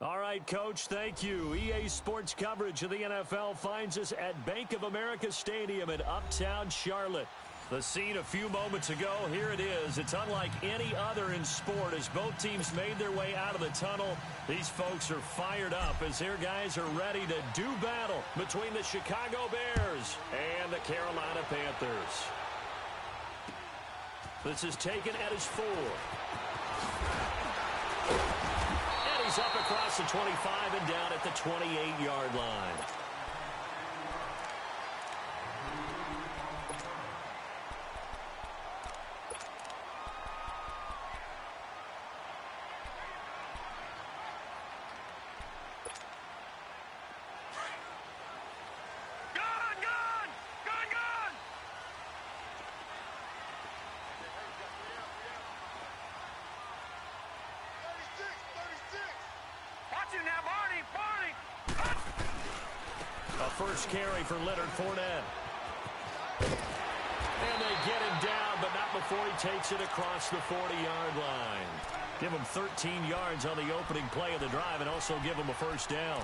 All right, Coach, thank you. EA Sports coverage of the NFL finds us at Bank of America Stadium in Uptown Charlotte. The scene a few moments ago, here it is. It's unlike any other in sport as both teams made their way out of the tunnel. These folks are fired up as their guys are ready to do battle between the Chicago Bears and the Carolina Panthers. This is taken at his 4. And he's up across the 25 and down at the 28-yard line. First carry for Leonard Fournette. And they get him down, but not before he takes it across the 40-yard line. Give him 13 yards on the opening play of the drive and also give him a first down.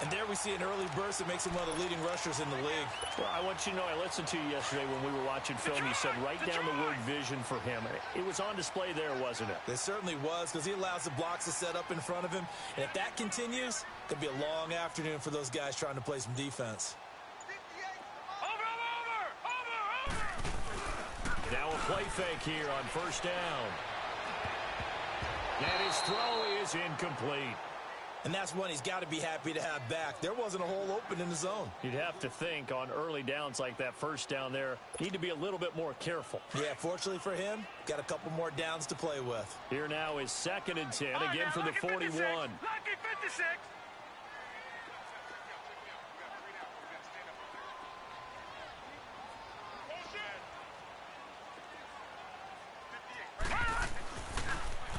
And there we see an early burst that makes him one of the leading rushers in the league. Well, I want you to know, I listened to you yesterday when we were watching film. You said write down the word vision for him. It was on display there, wasn't it? It certainly was, because he allows the blocks to set up in front of him. And if that continues, it could be a long afternoon for those guys trying to play some defense. Now a play fake here on first down. And his throw is incomplete. And that's one he's got to be happy to have back. There wasn't a hole open in the zone. You'd have to think on early downs like that first down there, need to be a little bit more careful. Yeah, fortunately for him, got a couple more downs to play with. Here now is 2nd and 10, again from the 41. 56.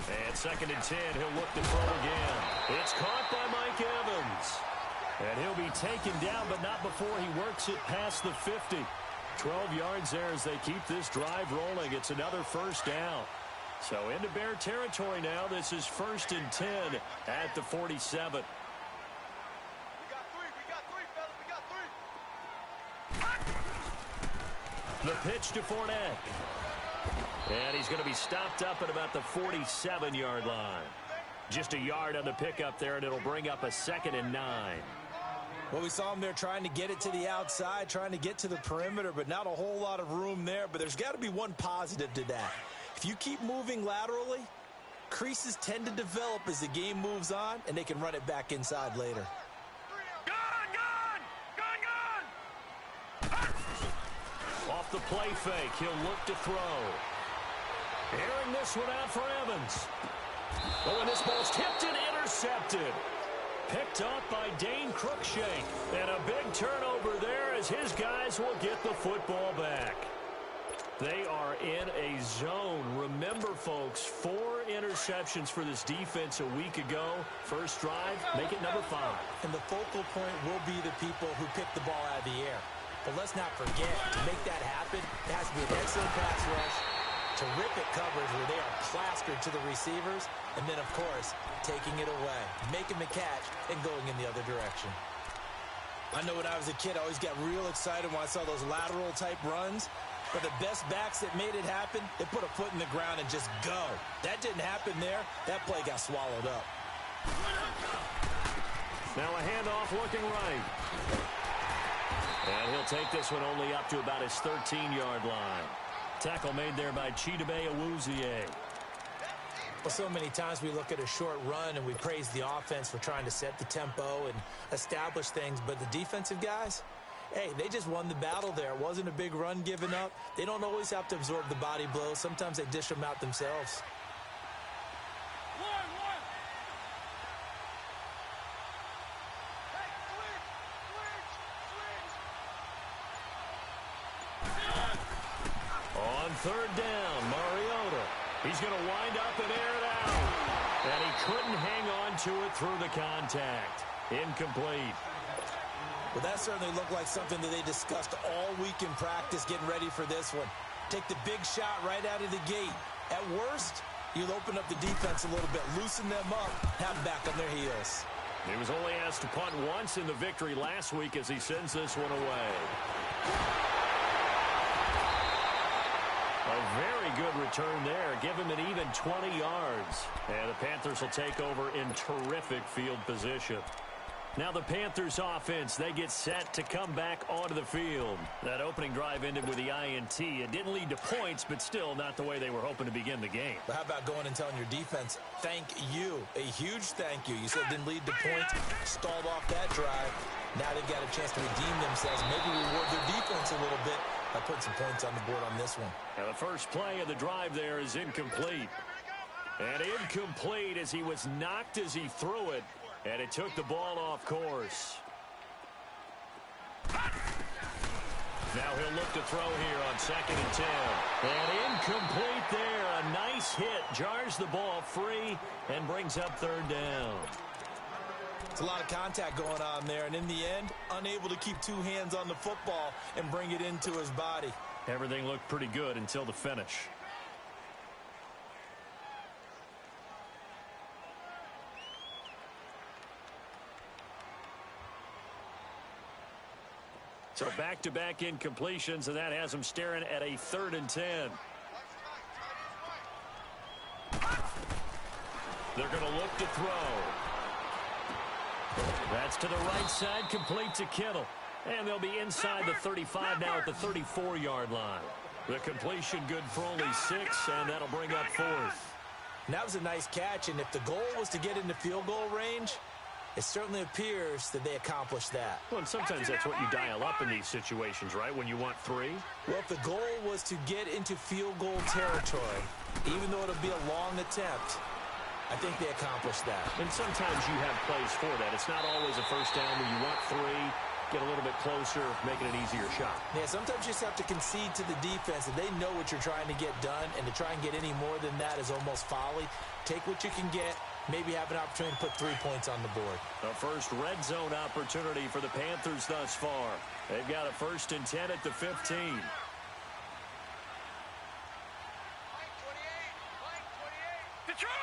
And 2nd and 10, he'll look to throw again. It's caught by Mike Evans. And he'll be taken down, but not before he works it past the 50. 12 yards there as they keep this drive rolling. It's another first down. So into Bear territory now. This is 1st and 10 at the 47. We got three. The pitch to Fournette. And he's going to be stopped up at about the 47-yard line. Just a yard on the pickup there, and it'll bring up a 2nd and 9. Well, we saw him there trying to get it to the outside, trying to get to the perimeter, but not a whole lot of room there. But there's got to be one positive to that. If you keep moving laterally, creases tend to develop as the game moves on, and they can run it back inside later. Off the play fake, he'll look to throw. Airing this one out for Evans. Oh, and this ball's tipped and intercepted. Picked up by Dane Cruikshank. And a big turnover there as his guys will get the football back. They are in a zone. Remember, folks, 4 interceptions for this defense a week ago. First drive, make it number 5. And the focal point will be the people who pick the ball out of the air. But let's not forget, to make that happen, it has to be an excellent pass rush, terrific coverage where they are plastered to the receivers, and then, of course, taking it away, making the catch, and going in the other direction. I know when I was a kid, I always got real excited when I saw those lateral-type runs, but the best backs that made it happen, they put a foot in the ground and just go. That didn't happen there. That play got swallowed up. Now a handoff looking right. And he'll take this one only up to about his 13-yard line. Tackle made there by Chidobe Awuzie. Well, so many times we look at a short run and we praise the offense for trying to set the tempo and establish things. But the defensive guys, hey, they just won the battle there. It wasn't a big run given up. They don't always have to absorb the body blows. Sometimes they dish them out themselves. On 3rd down, Mariota. He's going to wind up and air it out. And he couldn't hang on to it through the contact. Incomplete. Well, that certainly looked like something that they discussed all week in practice getting ready for this one. Take the big shot right out of the gate. At worst, you'll open up the defense a little bit, loosen them up, have them back on their heels. He was only asked to punt once in the victory last week as he sends this one away. A very good return there. Give him an even 20 yards. And the Panthers will take over in terrific field position. Now the Panthers offense, they get set to come back onto the field. That opening drive ended with the INT. It didn't lead to points, but still not the way they were hoping to begin the game. But how about going and telling your defense, thank you, a huge thank you. You said it didn't lead to points, stalled off that drive. Now they've got a chance to redeem themselves, maybe reward their defense a little bit by putting some points on the board on this one. Now the first play of the drive there is incomplete. And incomplete as he was knocked as he threw it. And it took the ball off course. Now he'll look to throw here on 2nd and 10. And incomplete there. A nice hit. Jars the ball free and brings up 3rd down. It's a lot of contact going on there. And in the end, unable to keep 2 hands on the football and bring it into his body. Everything looked pretty good until the finish. So back-to-back incompletions, and that has him staring at a 3rd and 10. They're going to look to throw. That's to the right side, complete to Kittle. And they'll be inside the 35 now at the 34-yard line. The completion good for only 6, and that'll bring up 4th. And that was a nice catch, and if the goal was to get into field goal range, it certainly appears that they accomplished that. Well, and sometimes that's what you dial up in these situations, right, when you want 3? Well, if the goal was to get into field goal territory, even though it'll be a long attempt, I think they accomplished that. And sometimes you have plays for that. It's not always a first down where you want 3, get a little bit closer, make it an easier shot. Yeah, sometimes you just have to concede to the defense, and they know what you're trying to get done, and to try and get any more than that is almost folly. Take what you can get. Maybe have an opportunity to put 3 points on the board. The first red zone opportunity for the Panthers thus far. They've got a 1st and 10 at the 15. Detroit!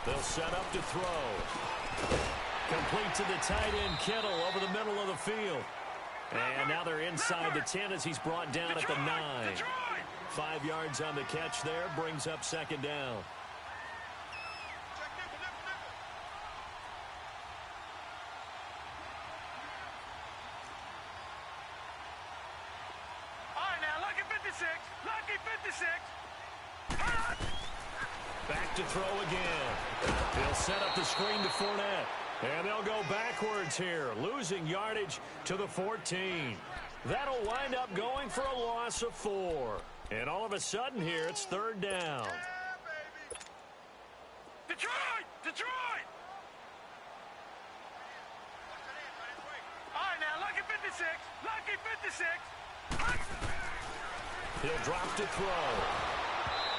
They'll set up to throw. Complete to the tight end, Kittle, over the middle of the field. And now they're inside the 10 as he's brought down at the 9. 5 yards on the catch there, brings up 2nd down. All right, now, lucky 56. Lucky 56. Back to throw again. He'll set up the screen to Fournette. And they'll go backwards here, losing yardage to the 14. That'll wind up going for a loss of 4. And all of a sudden here, it's 3rd down. Detroit! Detroit! All right, now, lucky 56. Lucky 56. He'll drop to throw.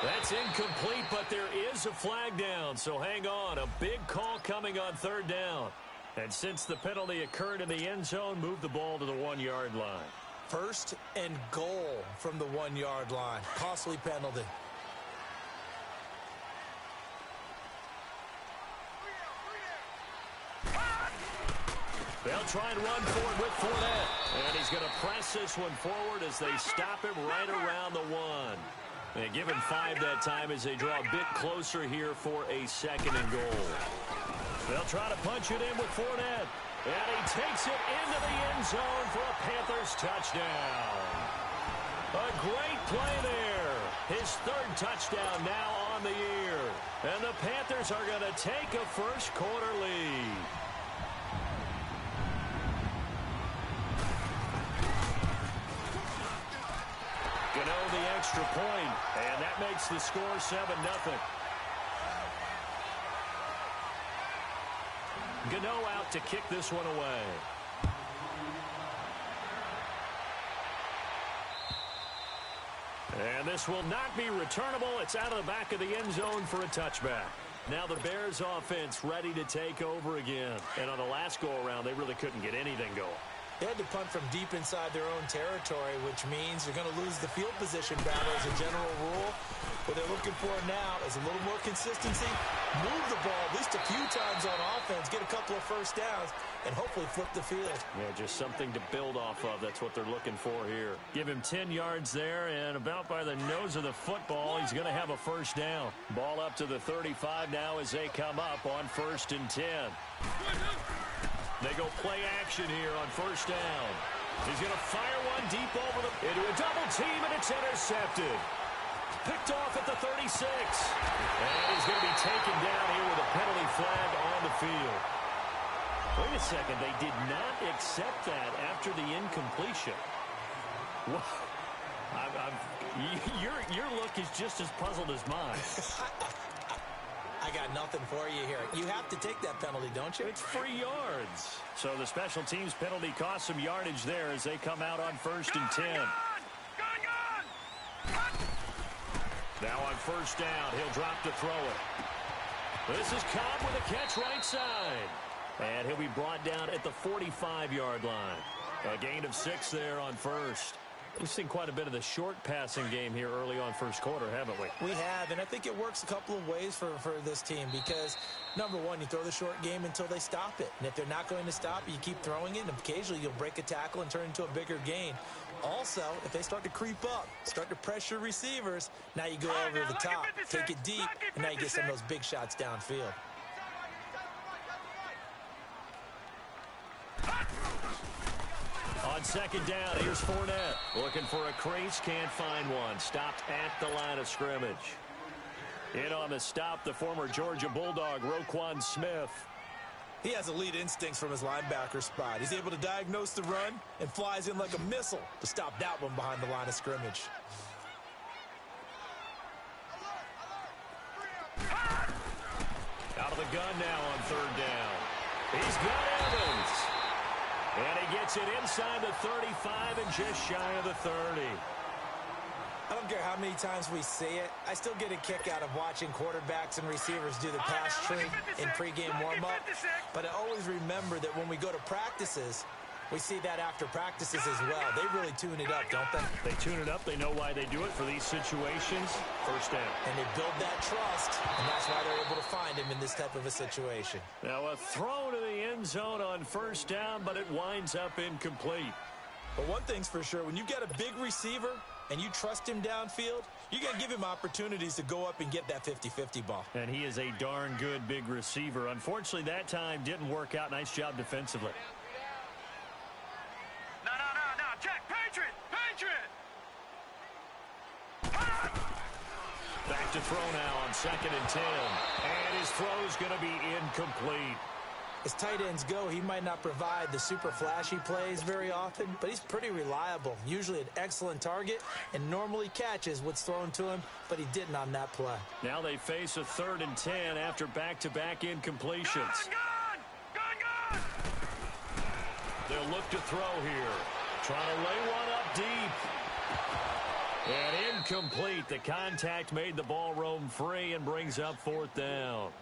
That's incomplete, but there is a flag down, so hang on. A big call coming on 3rd down. And since the penalty occurred in the end zone, move the ball to the 1-yard line. 1st and goal from the 1-yard line. Costly penalty. They'll try and run forward with Fournette. And he's going to press this one forward as they stop him right around the 1. They give him 5 that time as they draw a bit closer here for a 2nd and goal. They'll try to punch it in with Fournette. And he takes it into the end zone for a Panthers touchdown. A great play there. His 3rd touchdown now on the year. And the Panthers are going to take a first-quarter lead. Gano the extra point, and that makes the score 7-0. Gano out to kick this one away. And this will not be returnable. It's out of the back of the end zone for a touchback. Now the Bears offense ready to take over again. And on the last go-around, they really couldn't get anything going. They had to punt from deep inside their own territory, which means you're going to lose the field position battle as a general rule. What they're looking for now is a little more consistency, move the ball at least a few times on offense, get a couple of first downs, and hopefully flip the field. Yeah, just something to build off of. That's what they're looking for here. Give him 10 yards there, and about by the nose of the football, he's going to have a first down. Ball up to the 35 now as they come up on 1st and 10. They go play action here on first down. He's going to fire one deep into a double team, and it's intercepted. Picked off at the 36. And he's going to be taken down here with a penalty flag on the field. Wait a second. They did not accept that after the incompletion. Wow. Your look is just as puzzled as mine. I got nothing for you here. You have to take that penalty, don't you? It's 3 yards. So the special teams penalty cost some yardage there as they come out on 1st and 10. Now on first down, he'll drop to throw it. This is Cobb with a catch right side. And he'll be brought down at the 45-yard line. A gain of 6 there on first. We've seen quite a bit of the short passing game here early on first quarter, haven't we? We have, and I think it works a couple of ways for this team because, number one, you throw the short game until they stop it. And if they're not going to stop it, you keep throwing it, and occasionally you'll break a tackle and turn it into a bigger gain. Also, if they start to creep up, start to pressure receivers, now you go over the top, take it deep, and now you get some of those big shots downfield. On second down, here's Fournette. Looking for a crease, can't find one. Stopped at the line of scrimmage. In on the stop, the former Georgia Bulldog, Roquan Smith. He has elite instincts from his linebacker spot. He's able to diagnose the run and flies in like a missile to stop that one behind the line of scrimmage. Out of the gun now on third down. He's got Evans. And he gets it inside the 35 and just shy of the 30. I don't care how many times we see it. I still get a kick out of watching quarterbacks and receivers do the pass tree in pregame warm-up. But I always remember that when we go to practices, we see that after practices as well. They really tune it up, don't they? They tune it up. They know why they do it for these situations. First down. And they build that trust, and that's why they're able to find him in this type of a situation. Now a throw to the end zone on first down, but it winds up incomplete. But one thing's for sure, when you get a big receiver and you trust him downfield, you're going to give him opportunities to go up and get that 50-50 ball. And he is a darn good big receiver. Unfortunately, that time didn't work out. Nice job defensively. No. Check. Patriot. Back to throw now on 2nd and 10. And his throw's going to be incomplete. As tight ends go, he might not provide the super flashy plays very often, but he's pretty reliable. Usually an excellent target and normally catches what's thrown to him, but he didn't on that play. Now they face a 3rd and 10 after back-to-back incompletions. Gun! They'll look to throw here. Trying to lay one up deep. And incomplete. The contact made the ball roam free and brings up 4th down.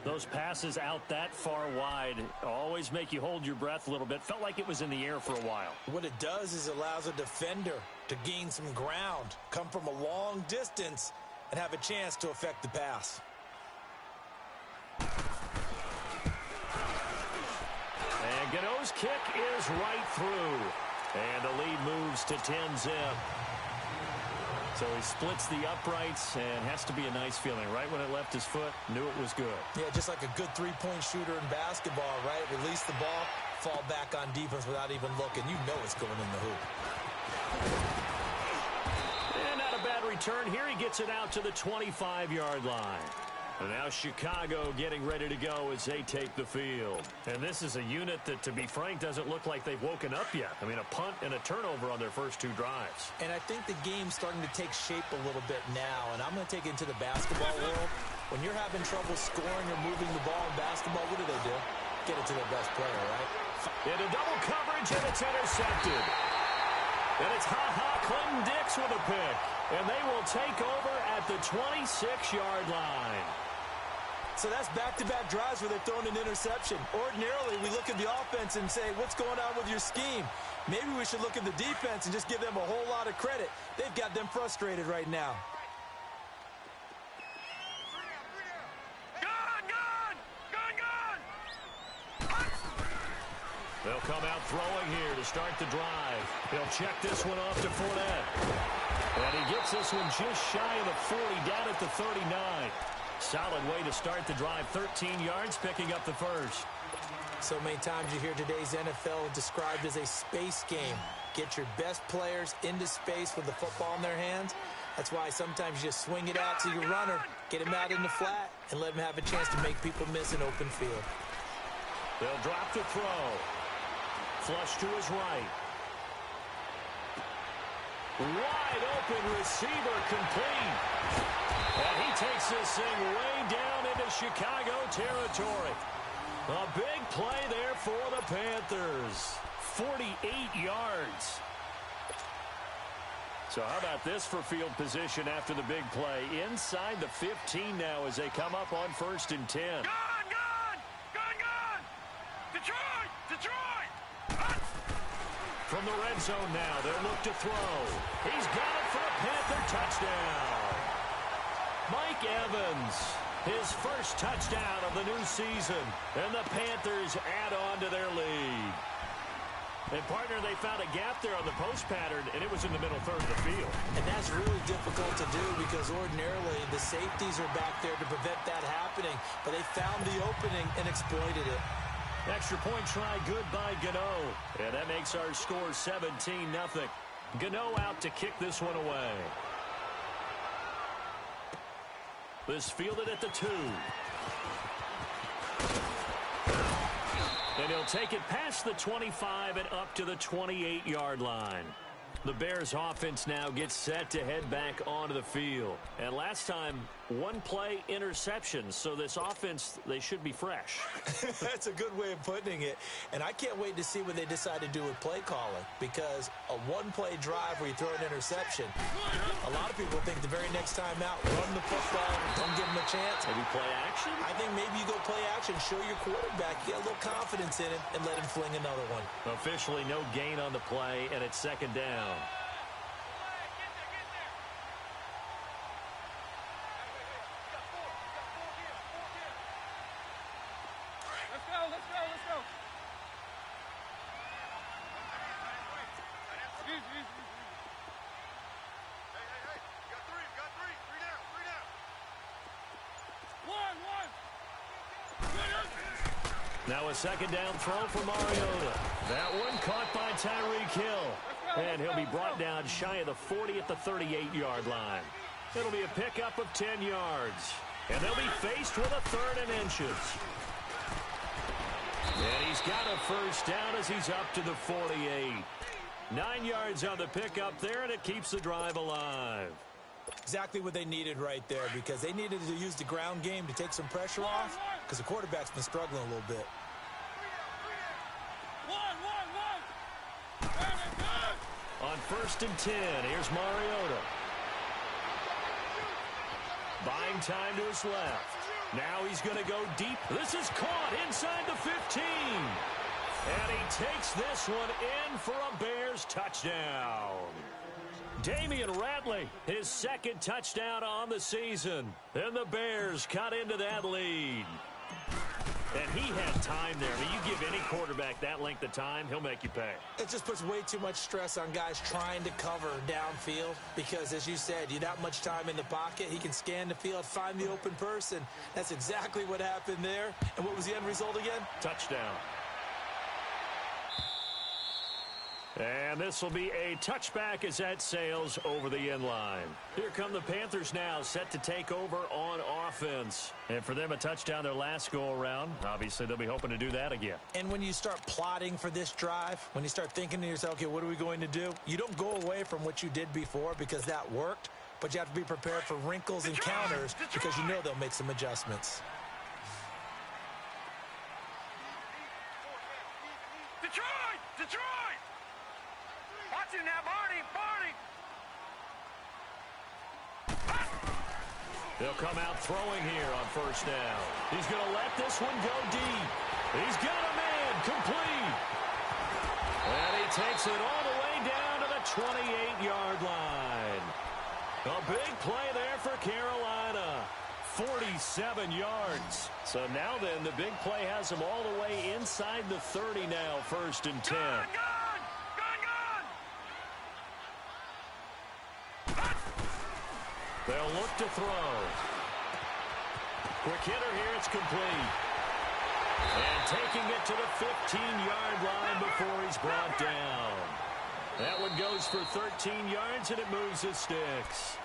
Those passes out that far wide always make you hold your breath a little bit. Felt like it was in the air for a while. What it does is it allows a defender to gain some ground, come from a long distance, and have a chance to affect the pass. And Gano's kick is right through. And the lead moves to 10-zip. So he splits the uprights and has to be a nice feeling. Right when it left his foot, knew it was good. Yeah, just like a good three-point shooter in basketball, right? Release the ball, fall back on defense without even looking. You know it's going in the hoop. And not a bad return here. He gets it out to the 25-yard line. And now Chicago getting ready to go as they take the field. And this is a unit that, to be frank, doesn't look like they've woken up yet. I mean, a punt and a turnover on their first 2 drives. And I think the game's starting to take shape a little bit now. And I'm going to take it into the basketball world. When you're having trouble scoring or moving the ball in basketball, what do? Get it to their best player, right? Into double coverage, and it's intercepted. And it's Clinton Dix with a pick. And they will take over at the 26-yard line. So that's back-to-back drives where they've thrown an interception. Ordinarily, we look at the offense and say, what's going on with your scheme? Maybe we should look at the defense and just give them a whole lot of credit. They've got them frustrated right now. They'll come out throwing here to start the drive. He'll check this one off to Fournette. And he gets this one just shy of the 40, down at the 39. Solid way to start the drive. 13 yards, picking up the first. So many times you hear today's NFL described as a space game. Get your best players into space with the football in their hands. That's why sometimes you just swing it out to your runner, get him out in the flat, and let him have a chance to make people miss an open field. They'll drop the throw. Flush to his right. Wide open receiver complete. And he takes this thing way down into Chicago territory. A big play there for the Panthers. 48 yards. So how about this for field position after the big play? Inside the 15 now as they come up on 1st and 10. Gone! Detroit! From the red zone now, they'll look to throw. He's got it for a Panther touchdown. Mike Evans, his first touchdown of the new season. And the Panthers add on to their lead. And, partner, they found a gap there on the post pattern, and it was in the middle third of the field. And that's really difficult to do because ordinarily the safeties are back there to prevent that happening. But they found the opening and exploited it. Extra point try good by Gano. And that makes our score 17-0. Gano out to kick this one away. This fielded at the 2. And he'll take it past the 25 and up to the 28-yard line. The Bears offense now gets set to head back onto the field. And last time, one play interception. So this offense, they should be fresh. That's a good way of putting it. And I can't wait to see what they decide to do with play calling. Because a one-play drive where you throw an interception, a lot of people think the very next time out, run the football, don't give them a chance. Maybe play action? I think maybe you go play action, show your quarterback, get a little confidence in him, and let him fling another one. Officially no gain on the play, and it's 2nd down. Let's go. Easy. Hey. You got three. Three down. One. Now a 2nd down throw for Mariota. That one caught by Tyreek Hill. And he'll be brought down shy of the 40 at the 38-yard line. It'll be a pickup of 10 yards. And they'll be faced with a 3rd and inches. And he's got a first down as he's up to the 48. 9 yards on the pickup there, and it keeps the drive alive. Exactly what they needed right there because they needed to use the ground game to take some pressure off because the quarterback's been struggling a little bit. On 1st and 10, here's Mariota. Buying time to his left. Now he's going to go deep. This is caught inside the 15. And he takes this one in for a Bears touchdown. Damian Ratley, his 2nd touchdown on the season. And the Bears cut into that lead. And he had time there. I mean, you give any quarterback that length of time, he'll make you pay. It just puts way too much stress on guys trying to cover downfield because, as you said, you that much time in the pocket. He can scan the field, find the open person. That's exactly what happened there. And what was the end result again? Touchdown. And this will be a touchback as that sails over the end line. Here come the Panthers now, set to take over on offense. And for them, a touchdown their last go-around. Obviously, they'll be hoping to do that again. And when you start plotting for this drive, when you start thinking to yourself, okay, what are we going to do? You don't go away from what you did before because that worked, but you have to be prepared for wrinkles and counters because you know they'll make some adjustments. Detroit! Watch him now, Barney! They'll come out throwing here on first down. He's going to let this one go deep. He's got a man complete. And he takes it all the way down to the 28-yard line. A big play there for Carolina. 47 yards. So now then, the big play has them all the way inside the 30 now, 1st and 10. They'll look to throw. Quick hitter here, it's complete. And taking it to the 15-yard line before he's brought down. That one goes for 13 yards, and it moves the sticks.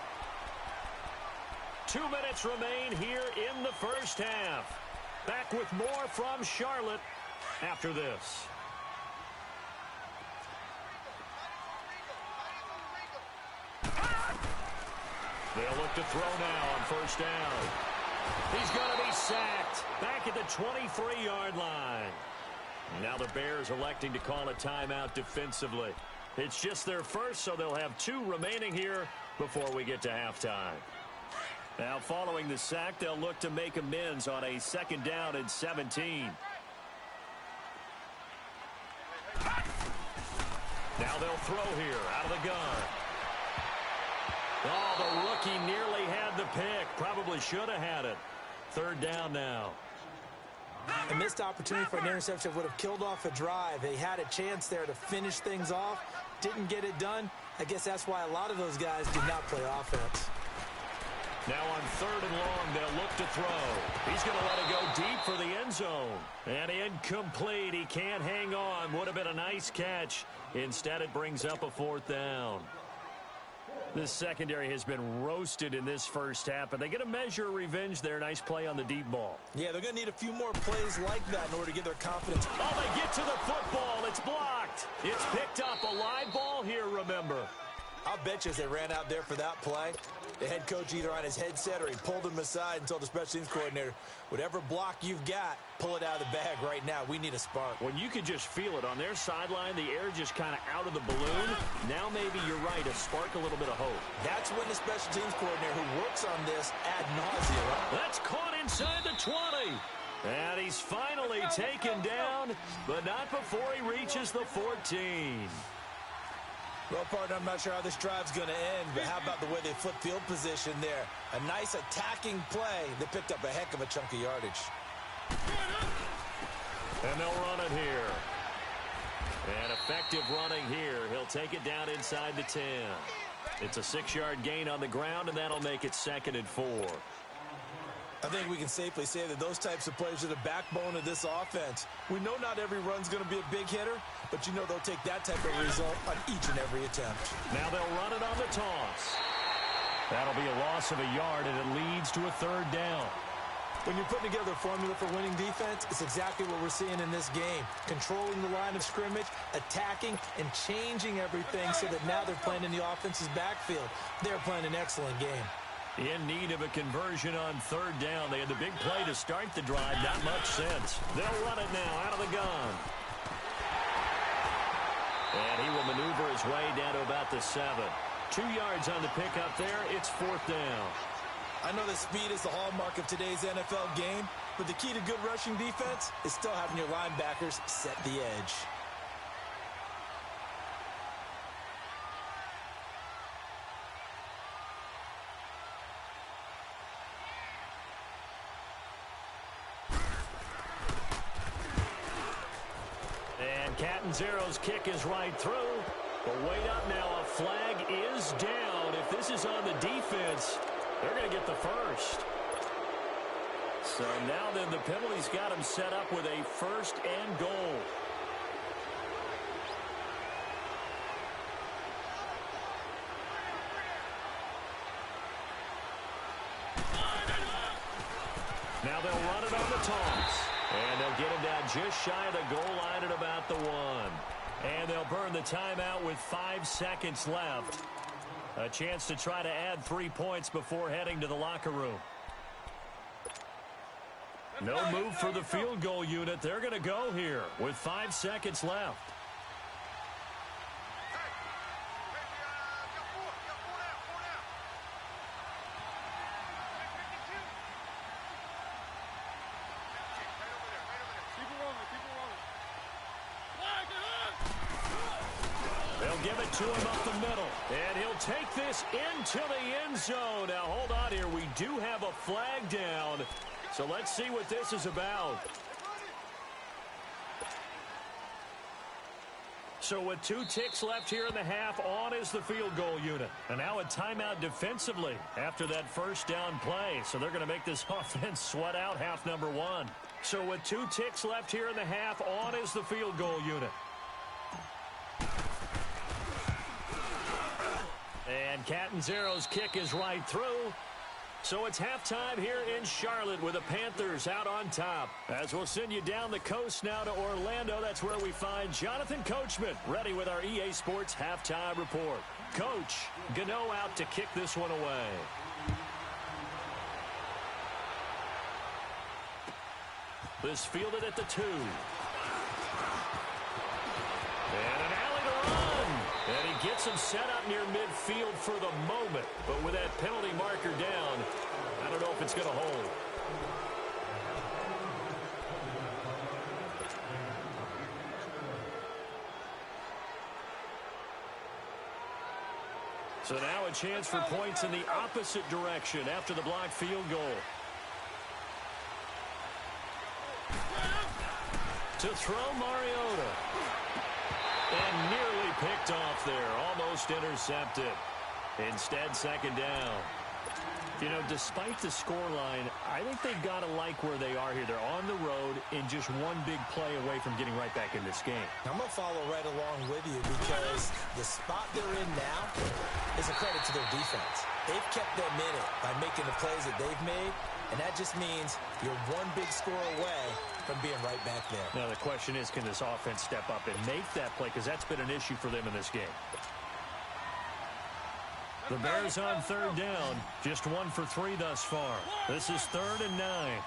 2 minutes remain here in the first half. Back with more from Charlotte after this. They'll look to throw now on first down. He's going to be sacked back at the 23-yard line. Now the Bears electing to call a timeout defensively. It's just their first, so they'll have 2 remaining here before we get to halftime. Now following the sack, they'll look to make amends on a 2nd down and 17. Now they'll throw here out of the gun. Oh, the rookie nearly had the pick. Probably should have had it. 3rd down now. A missed opportunity for an interception would have killed off a drive. They had a chance there to finish things off. Didn't get it done. I guess that's why a lot of those guys did not play offense. Now on 3rd and long, they'll look to throw. He's going to let it go deep for the end zone. And incomplete. He can't hang on. Would have been a nice catch. Instead, it brings up a 4th down. This secondary has been roasted in this first half, but they get a measure of revenge there. Nice play on the deep ball. Yeah, they're going to need a few more plays like that in order to get their confidence. Oh, they get to the football. It's blocked. It's picked up. A live ball here, remember. I'll bet you as they ran out there for that play, the head coach either on his headset or he pulled him aside and told the special teams coordinator, whatever block you've got, pull it out of the bag right now. We need a spark. When you could just feel it on their sideline, the air just kind of out of the balloon. Now maybe you're right, a spark, a little bit of hope. That's when the special teams coordinator who works on this ad nauseum. That's caught inside the 20. And he's finally taken down, but not before he reaches the 14. Well, partner, I'm not sure how this drive's going to end, but how about the way they flip field position there? A nice attacking play that picked up a heck of a chunk of yardage. And they'll run it here. And effective running here. He'll take it down inside the 10. It's a 6-yard gain on the ground, and that'll make it 2nd and 4. I think we can safely say that those types of plays are the backbone of this offense. We know not every run's going to be a big hitter, but you know they'll take that type of result on each and every attempt. Now they'll run it on the toss. That'll be a loss of a yard, and it leads to a 3rd down. When you're putting together a formula for winning defense, it's exactly what we're seeing in this game. Controlling the line of scrimmage, attacking, and changing everything so that now they're playing in the offense's backfield. They're playing an excellent game. In need of a conversion on 3rd down. They had the big play to start the drive. Not much sense. They'll run it now out of the gun. And he will maneuver his way down to about the 7. 2 yards on the pickup there. It's 4th down. I know that speed is the hallmark of today's NFL game, but the key to good rushing defense is still having your linebackers set the edge. Catanzaro's kick is right through. But wait up now. A flag is down. If this is on the defense, they're going to get the first. So now then the penalty's got him set up with a 1st and goal. Now they'll run it on the toss. And they'll get him down just shy of the goal line at about the 1. And they'll burn the timeout with 5 seconds left. A chance to try to add 3 points before heading to the locker room. No move for the field goal unit. They're going to go here with 5 seconds left. give it to him up the middle. And he'll take this into the end zone. Now, hold on here. We do have a flag down. So let's see what this is about. So with 2 ticks left here in the half, on is the field goal unit. And now a timeout defensively after that first down play. So they're going to make this offense sweat out half number 1. So with 2 ticks left here in the half, on is the field goal unit. And Catanzaro's kick is right through. So it's halftime here in Charlotte with the Panthers out on top. As we'll send you down the coast now to Orlando, that's where we find Jonathan Coachman ready with our EA Sports halftime report. Coach, Gano out to kick this one away. This fielded at the 2. And an alley to run. And he gets him set up near midfield for the moment. But with that penalty marker down, I don't know if it's going to hold. So now a chance for points in the opposite direction after the blocked field goal. To throw Mariota. And nearly picked off there. Almost intercepted. Instead, second down. You know, despite the scoreline, I think they've got to like where they are here. They're on the road and just one big play away from getting right back in this game. I'm going to follow right along with you because the spot they're in now is a credit to their defense. They've kept them in it by making the plays that they've made, and that just means you're one big score away from being right back there. Now, the question is, can this offense step up and make that play? Because that's been an issue for them in this game. The Bears on third down. Just 1 for 3 thus far. This is 3rd and 9.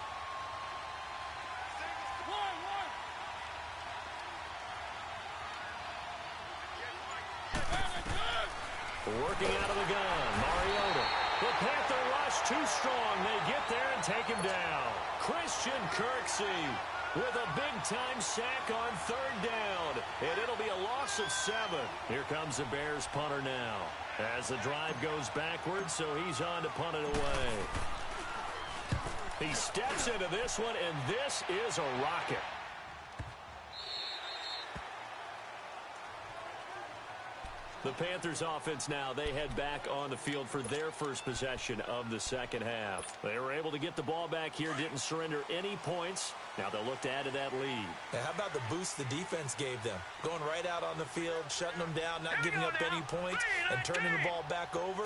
Working out of the gun. Mariota. The Panther rush too strong. They get there and take him down. Christian Kirksey with a big-time sack on 3rd down. And it'll be a loss of 7. Here comes the Bears punter now. As the drive goes backwards, so he's on to punt it away. He steps into this one, and this is a rocket. The Panthers offense now, they head back on the field for their first possession of the second half. They were able to get the ball back here, didn't surrender any points. Now they'll look to add to that lead. And how about the boost the defense gave them? Going right out on the field, shutting them down, not giving up any points, and turning the ball back over.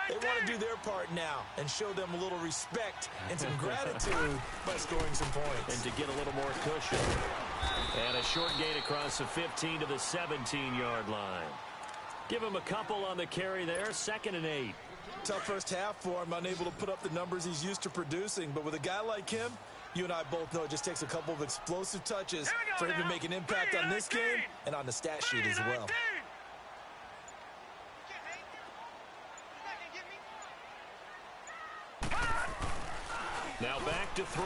They want to do their part now and show them a little respect and some gratitude by scoring some points. And to get a little more cushion. And a short gain across the 15 to the 17-yard line. Give him a couple on the carry there, 2nd and 8. Tough first half for him, unable to put up the numbers he's used to producing. But with a guy like him, you and I both know it just takes a couple of explosive touches for him to make an impact on this game and on the stat sheet as well. Now back to throw.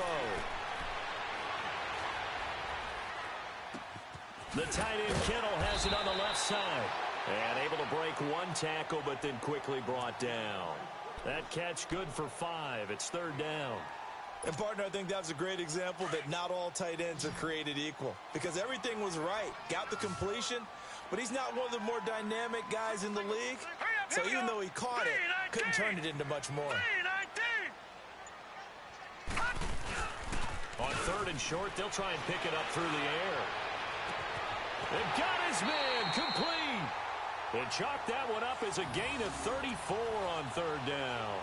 The tight end Kittle has it on the left side. And able to break 1 tackle, but then quickly brought down. That catch good for 5. It's 3rd down. And, partner, I think that's a great example that not all tight ends are created equal. Because everything was right. Got the completion, but he's not one of the more dynamic guys in the league. So even though he caught it, couldn't turn it into much more. On 3rd and short, they'll try and pick it up through the air. They've got his man complete. And chalked that one up as a gain of 34 on 3rd down.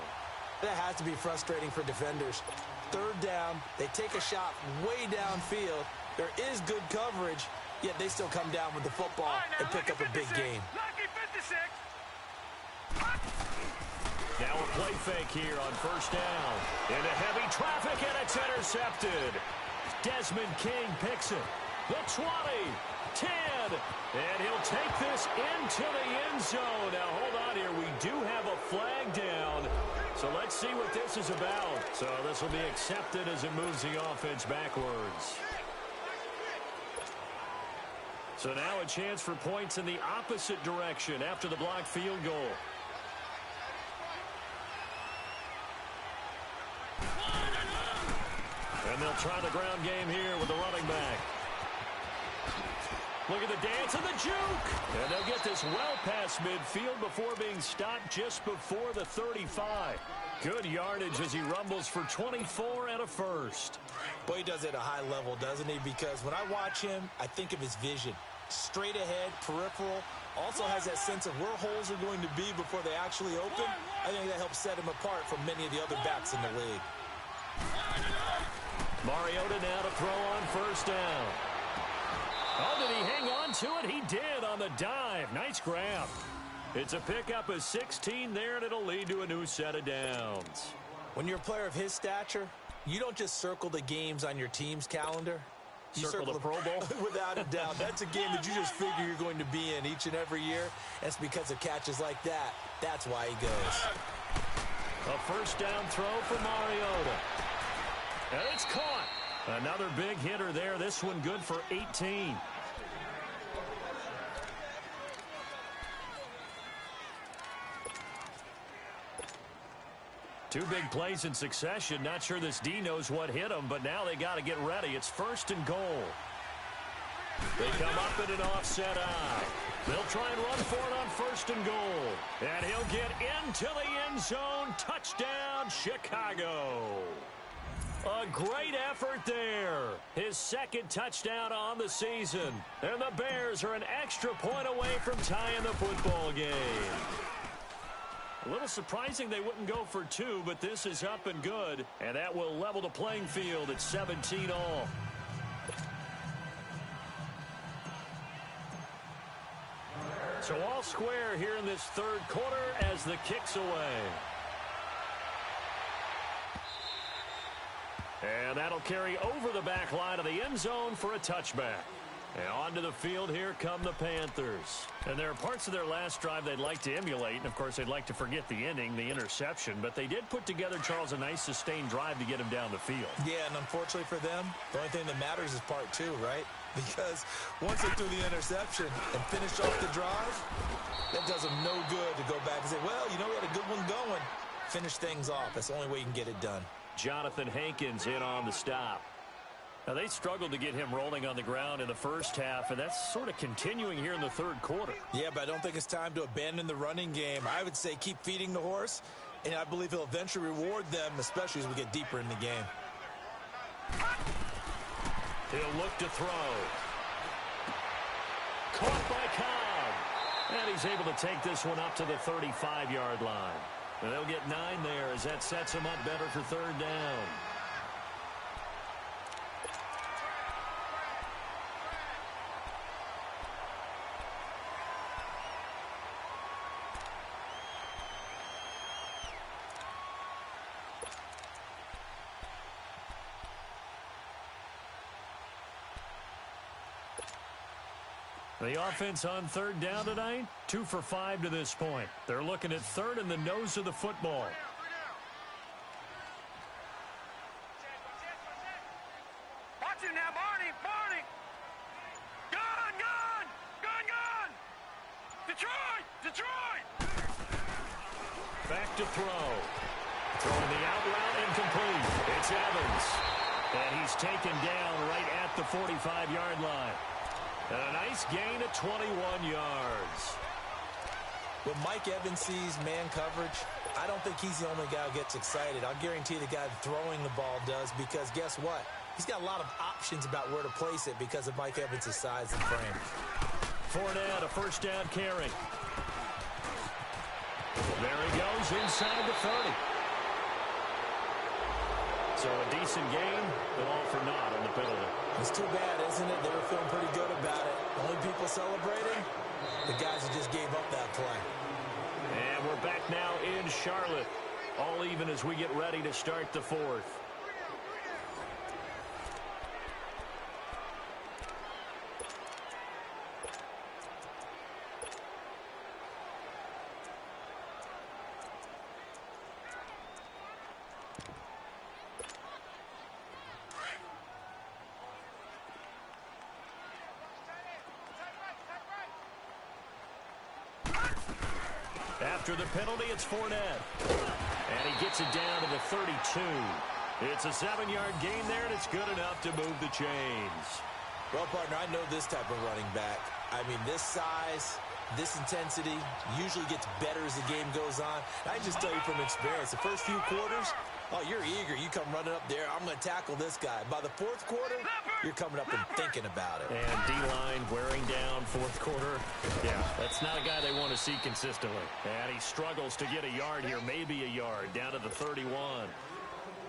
That has to be frustrating for defenders. 3rd down, they take a shot way downfield. There is good coverage, yet they still come down with the football and pick up a big gain. Now a play fake here on 1st down. Into heavy traffic, and it's intercepted. Desmond King picks it. The 20. 10, and he'll take this into the end zone. Now, hold on here. We do have a flag down, so let's see what this is about. So this will be accepted as it moves the offense backwards. So now a chance for points in the opposite direction after the blocked field goal. And they'll try the ground game here with the running back. Look at the dance and the juke. And they'll get this well past midfield before being stopped just before the 35. Good yardage as he rumbles for 24 and a first. Boy, he does it at a high level, doesn't he? Because when I watch him, I think of his vision. Straight ahead, peripheral. Also has that sense of where holes are going to be before they actually open. I think that helps set him apart from many of the other backs in the league. Mariota now to throw on first down. Oh, did he hang on to it? He did on the dive. Nice grab. It's a pickup of 16 there, and it'll lead to a new set of downs. When you're a player of his stature, you don't just circle the games on your team's calendar. You circle the Pro Bowl? Without a doubt. That's a game that you just figure you're going to be in each and every year. That's because of catches like that. That's why he goes. A first down throw for Mariota. And it's caught. Another big hitter there. This one good for 18. Two big plays in succession. Not sure this D knows what hit him, but now they got to get ready. It's first and goal. They come up in an offset eye. They'll try and run for it on first and goal. And he'll get into the end zone. Touchdown, Chicago. A great effort there. His second touchdown on the season. And the Bears are an extra point away from tying the football game. A little surprising they wouldn't go for two, but this is up and good. And that will level the playing field at 17 all. So all square here in this third quarter as the kick's away. And that'll carry over the back line of the end zone for a touchback. And onto the field here come the Panthers. And there are parts of their last drive they'd like to emulate. And, of course, they'd like to forget the ending, the interception. But they did put together, Charles, a nice sustained drive to get him down the field. Yeah, and unfortunately for them, the only thing that matters is part two, right? Because once they threw the interception and finished off the drive, that does them no good to go back and say, well, you know, we had a good one going. Finish things off. That's the only way you can get it done. Jonathan Hankins in on the stop. Now, they struggled to get him rolling on the ground in the first half, and that's sort of continuing here in the third quarter. Yeah, but I don't think it's time to abandon the running game. I would say keep feeding the horse, and I believe he'll eventually reward them, especially as we get deeper in the game. He'll look to throw. Caught by Cobb. And he's able to take this one up to the 35-yard line. And they'll get 9 there as that sets him up better for third down. The offense on third down tonight, 2 for 5 to this point. They're looking at third in the nose of the football. Watch him now, Barney, Barney. Gun, gun, gun, gun. Detroit, Detroit. Back to throw. Throwing the out route incomplete. It's Evans. And he's taken down right at the 45-yard line. And a nice gain of 21 yards. When Mike Evans sees man coverage, I don't think he's the only guy who gets excited. I'll guarantee the guy throwing the ball does, because guess what? He's got a lot of options about where to place it because of Mike Evans' size and frame. Fournette, a first down carry. There he goes inside the 30. So a decent gain, but all for naught on the penalty. It's too bad, isn't it? They were feeling pretty good about it. The only people celebrating, the guys who just gave up that play. And we're back now in Charlotte. All even as we get ready to start the fourth. After the penalty, it's Fournette. And he gets it down to the 32. It's a 7-yard gain there, and it's good enough to move the chains. Well, partner, I know this type of running back. I mean, this size, this intensity usually gets better as the game goes on. I just tell you from experience, the first few quarters, oh, you're eager. You come running up there, I'm going to tackle this guy. By the fourth quarter, you're coming up and thinking about it. And D-line wearing down fourth quarter. Yeah, that's not a guy they want to see consistently. And he struggles to get a yard here, maybe a yard, down to the 31.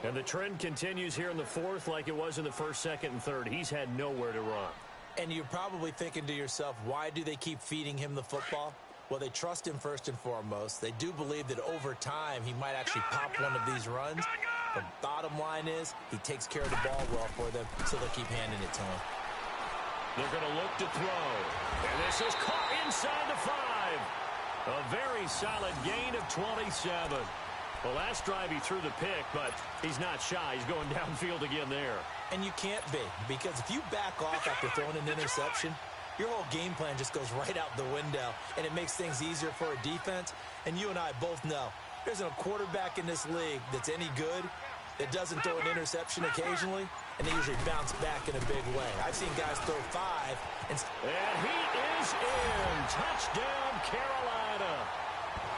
And the trend continues here in the fourth like it was in the first, second, and third. He's had nowhere to run. And you're probably thinking to yourself, why do they keep feeding him the football? Well, they trust him first and foremost. They do believe that over time he might actually pop one of these runs. The bottom line is he takes care of the ball well for them, so they'll keep handing it to him. They're going to look to throw. And this is caught inside the 5. A very solid gain of 27. The last drive he threw the pick, but he's not shy. He's going downfield again there. And you can't be, because if you back off after throwing an interception, your whole game plan just goes right out the window, and it makes things easier for a defense. And you and I both know there's a quarterback in this league that's any good that doesn't throw an interception occasionally, and they usually bounce back in a big way. I've seen guys throw 5. And he is in. Touchdown, Carolina.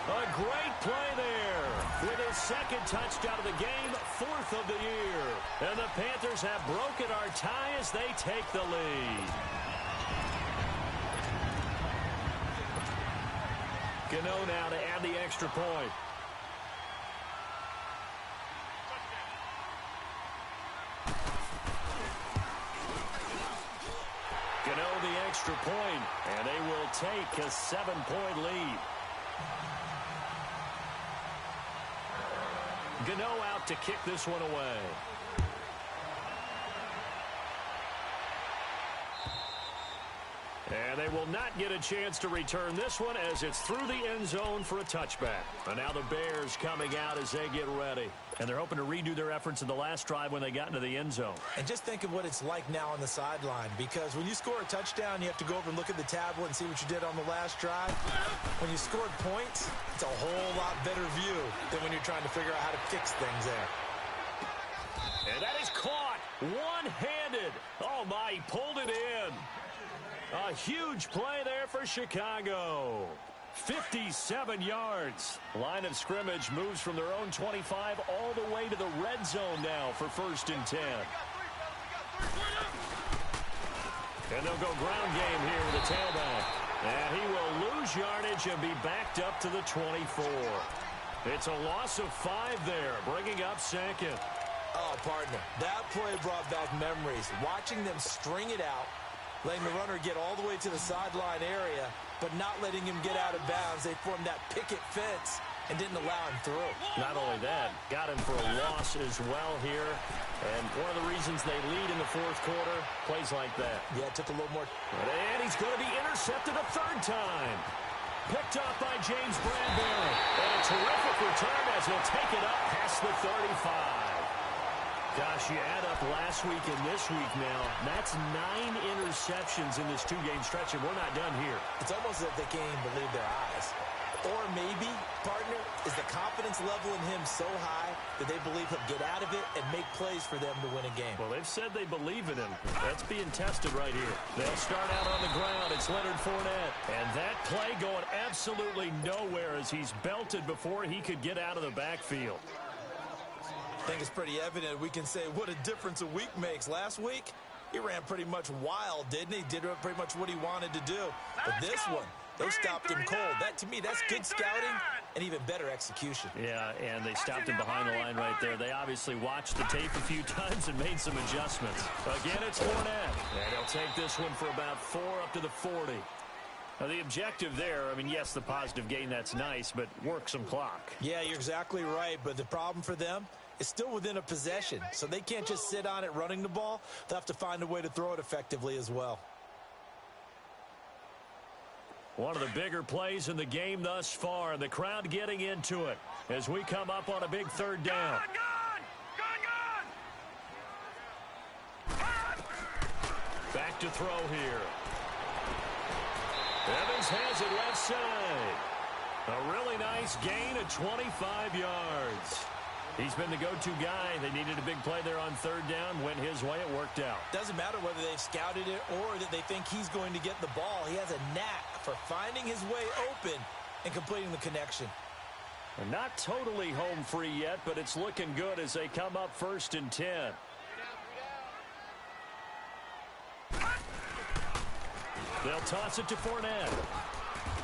A great play there with his second touchdown of the game, 4th of the year. And the Panthers have broken our tie as they take the lead. Gano now to add the extra point. Gano the extra point, and they will take a 7-point lead. Gano out to kick this one away. And they will not get a chance to return this one as it's through the end zone for a touchback. And now the Bears coming out as they get ready. And they're hoping to redo their efforts in the last drive when they got into the end zone. And just think of what it's like now on the sideline, because when you score a touchdown, you have to go over and look at the tablet and see what you did on the last drive. When you scored points, it's a whole lot better view than when you're trying to figure out how to fix things there. And that is caught one-handed. Oh, my, he pulled it in. A huge play there for Chicago. 57 yards. Line of scrimmage moves from their own 25 all the way to the red zone now for 1st and 10. And they'll go ground game here with the tailback. And he will lose yardage and be backed up to the 24. It's a loss of 5 there, bringing up 2nd. Oh, partner, that play brought back memories. Watching them string it out, letting the runner get all the way to the sideline area, but not letting him get out of bounds. They formed that picket fence and didn't allow him through. Not only that, got him for a loss as well here. And one of the reasons they lead in the 4th quarter, plays like that. Yeah, it took a little more. And he's going to be intercepted a 3rd time. Picked off by James Bradbury. And a terrific return as he'll take it up past the 35. Gosh, you add up last week and this week now, that's 9 interceptions in this 2-game stretch, and we're not done here. It's almost as if they can't even believe their eyes. Or maybe, partner, is the confidence level in him so high that they believe he'll get out of it and make plays for them to win a game. Well, they've said they believe in him. That's being tested right here. They'll start out on the ground. It's Leonard Fournette. And that play going absolutely nowhere as he's belted before he could get out of the backfield. I think it's pretty evident. We can say what a difference a week makes. Last week, he ran pretty much wild, didn't he? Did pretty much what he wanted to do. But this one, they stopped him cold. That, to me, that's good scouting and even better execution. Yeah, and they stopped him behind the line right there. They obviously watched the tape a few times and made some adjustments. Again, it's Fournette. And he'll take this one for about 4 up to the 40. Now, the objective there, I mean, yes, the positive gain, that's nice, but work some clock. Yeah, you're exactly right. But the problem for them, it's still within a possession, so they can't just sit on it running the ball. They'll have to find a way to throw it effectively as well. One of the bigger plays in the game thus far, and the crowd getting into it as we come up on a big 3rd down. Back to throw here. Evans has it left side. A really nice gain of 25 yards. He's been the go-to guy. They needed a big play there on third down. Went his way. It worked out. Doesn't matter whether they've scouted it or that they think he's going to get the ball. He has a knack for finding his way open and completing the connection. And not totally home free yet, but it's looking good as they come up 1st and 10. They'll toss it to Fournette.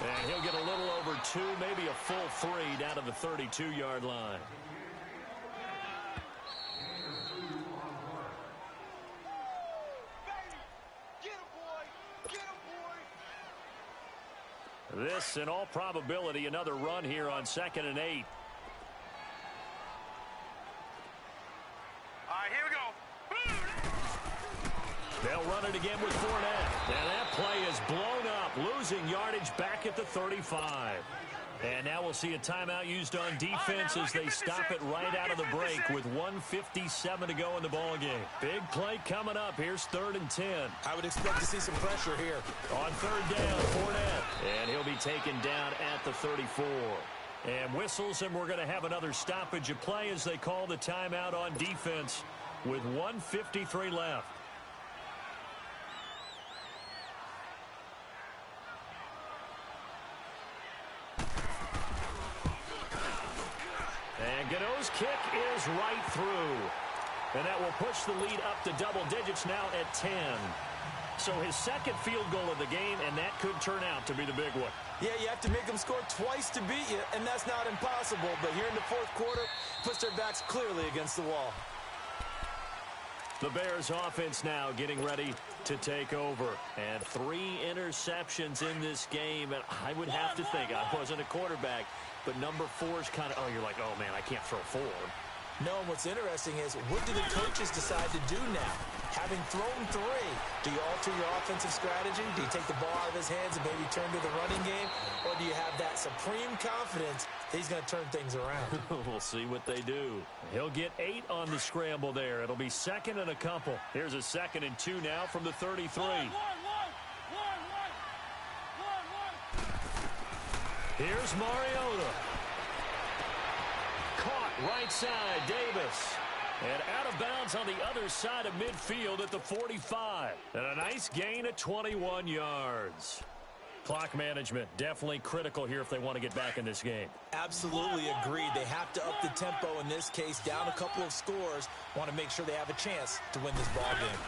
And he'll get a little over 2, maybe a full 3 down to the 32-yard line. This, in all probability, another run here on 2nd and 8. All right, here we go. They'll run it again with Fournette. And that play is blown up, losing yardage back at the 35. And now we'll see a timeout used on defense as they stop it right out of the break with 1:57 to go in the ballgame. Big play coming up. Here's 3rd and 10. I would expect to see some pressure here. On 3rd down, Fournette. And he'll be taken down at the 34. And whistles, and we're going to have another stoppage of play as they call the timeout on defense with 1:53 left. And Gano's kick is right through. And that will push the lead up to double digits now at 10. So his second field goal of the game, and that could turn out to be the big one. Yeah, you have to make them score twice to beat you, and that's not impossible. But here in the 4th quarter, puts their backs clearly against the wall. The Bears offense now getting ready to take over. And 3 interceptions in this game. And I would have to think, I wasn't a quarterback, but number 4 is kind of, you're like, oh, man, I can't throw 4. No, and what's interesting is, what do the coaches decide to do now? Having thrown 3, do you alter your offensive strategy? Do you take the ball out of his hands and maybe turn to the running game? Or do you have that supreme confidence that he's going to turn things around? We'll see what they do. He'll get 8 on the scramble there. It'll be 2nd and a couple. Here's a 2nd and 2 now from the 33. Here's Mariota. Caught right side, Davis. And out of bounds on the other side of midfield at the 45. And a nice gain of 21 yards. Clock management definitely critical here if they want to get back in this game. Absolutely agreed. They have to up the tempo in this case, down a couple of scores. Want to make sure they have a chance to win this ball game.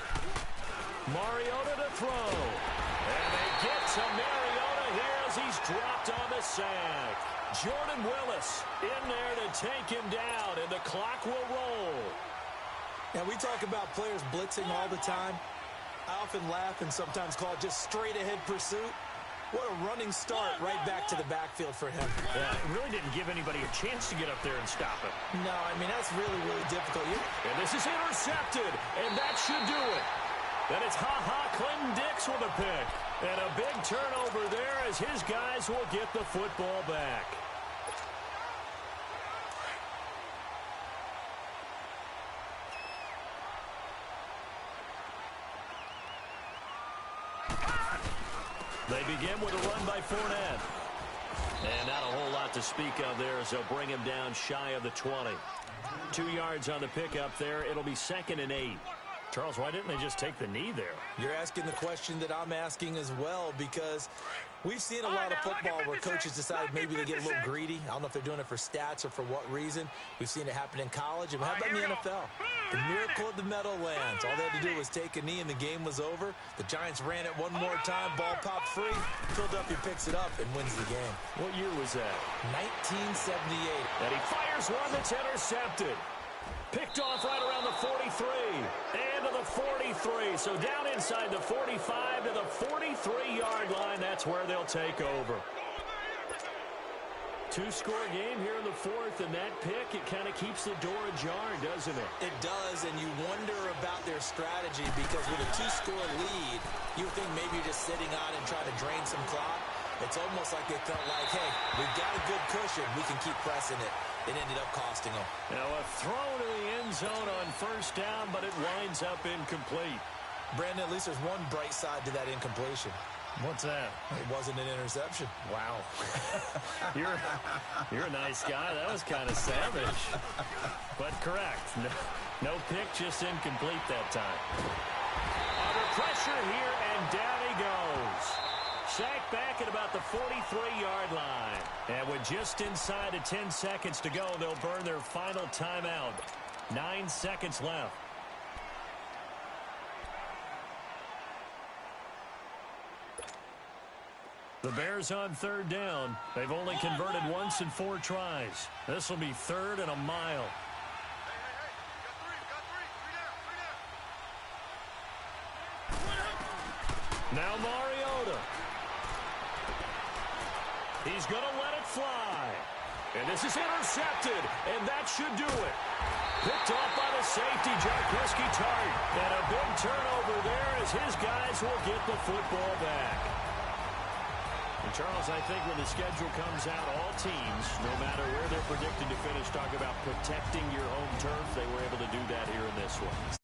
Mariota to throw. And they get to Mariota here as he's dropped on the sack. Jordan Willis in there to take him down, and the clock will roll. Now, we talk about players blitzing all the time. I often laugh and sometimes call it just straight-ahead pursuit. What a running start right back to the backfield for him. Yeah, it really didn't give anybody a chance to get up there and stop him. No, I mean, that's really, really difficult. And this is intercepted, and that should do it. And it's Clinton Dix with a pick. And a big turnover there as his guys will get the football back. They begin with a run by Fournette. And not a whole lot to speak of there as they'll bring him down shy of the 20. 2 yards on the pickup there. It'll be 2nd and 8. Charles, why didn't they just take the knee there? You're asking the question that I'm asking as well, because we've seen a lot of football where coaches decide maybe they get a little greedy. I don't know if they're doing it for stats or for what reason. We've seen it happen in college. And how about in the NFL? The miracle of the Meadowlands. All they had to do was take a knee and the game was over. The Giants ran it one more time. Ball popped free. Philadelphia picks it up and wins the game. What year was that? 1978. And he fires one that's intercepted. Picked off right around the 43. And to the 43. So down inside the 45 to the 43-yard line. That's where they'll take over. 2-score game here in the 4th, and that pick, it kind of keeps the door ajar, doesn't it? It does, and you wonder about their strategy, because with a 2-score lead, you would think maybe you're just sitting on and trying to drain some clock. It's almost like they felt like, hey, we've got a good cushion. We can keep pressing it. It ended up costing them. Now a throw to the end zone on 1st down, but it winds up incomplete. Brandon, at least there's one bright side to that incompletion. What's that? It wasn't an interception. Wow. You're a nice guy. That was kind of savage. But correct. No pick, just incomplete that time. Under pressure here, and down he goes. Sacked back at about the 43-yard line. And with just inside of 10 seconds to go, they'll burn their final timeout. 9 seconds left. The Bears on third down. They've only converted once in 4 tries. This will be 3rd and a mile. Now Mariota. He's going to let it fly. And this is intercepted, and that should do it. Picked off by the safety, Jarquiski Tart. And a big turnover there as his guys will get the football back. And Charles, I think when the schedule comes out, all teams, no matter where they're predicted to finish, talk about protecting your home turf. They were able to do that here in this one.